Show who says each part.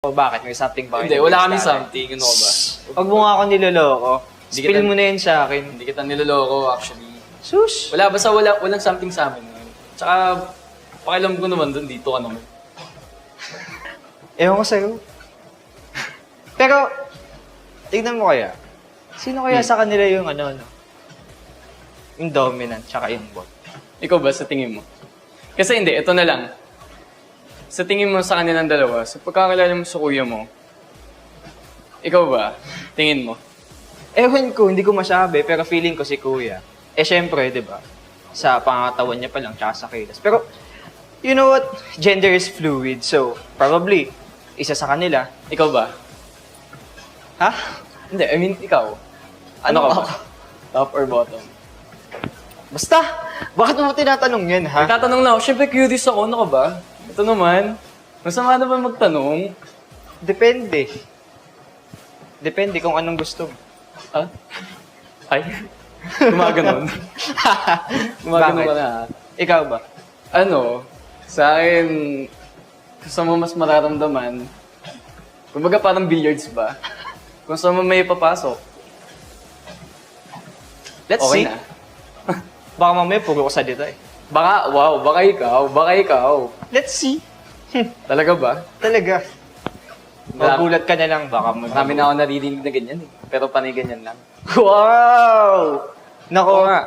Speaker 1: O bakit? May something ba?
Speaker 2: Hindi, wala kami something. Ano ka ba?
Speaker 1: Huwag mo nga ako niloloko.
Speaker 2: Hindi
Speaker 1: Spill
Speaker 2: kita-
Speaker 1: mo na yun sa akin.
Speaker 2: Hindi kita niloloko actually.
Speaker 1: Sus!
Speaker 2: Basta walang something sa amin. Tsaka, pakialam ko naman doon, dito ka naman.
Speaker 1: Ewan ko sa'yo. Pero, tignan mo kaya. Sino kaya sa kanila yung yung dominant tsaka yung bot?
Speaker 2: Ikaw ba, sa tingin mo? Kasi hindi, ito na lang. Sa tingin mo sa kanilang dalawa, sa pagkakilala mo sa kuya mo, ikaw ba, tingin mo?
Speaker 1: Ewan ko, hindi ko masabi, pero feeling ko si kuya. Eh, syempre, di ba? Sa pangatawan niya pa lang, tsaka sa kilos. Pero, you know what? Gender is fluid, so, probably, isa sa kanila.
Speaker 2: Ikaw ba?
Speaker 1: Ha?
Speaker 2: Hindi, I mean, ikaw. Ano ka ba? Top or bottom?
Speaker 1: Basta, bakit mo tinatanong yan, ha?
Speaker 2: Nagtatanong na ako, syempre curious ako, ano ka ba? Ito naman, masama na ba magtanong?
Speaker 1: Depende. Depende kung anong gusto mo.
Speaker 2: Ah? Ay? Gumaganon. Gumaganon ka na, ha?
Speaker 1: Ikaw ba?
Speaker 2: Ano, sa akin, gusto mo mas mararamdaman, kumbaga parang billiards ba? Kung saan mo may papasok,
Speaker 1: Let's
Speaker 2: okay
Speaker 1: see.
Speaker 2: na.
Speaker 1: Baka mamaya puro ko sa dito eh.
Speaker 2: Baka, wow, baka ikaw.
Speaker 1: Let's see.
Speaker 2: Talaga ba?
Speaker 1: Talaga. Magulat ka na lang. Baka
Speaker 2: Marami na ako naririnig na ganyan eh. Pero panay ganyan lang.
Speaker 1: Wow! Nako nga.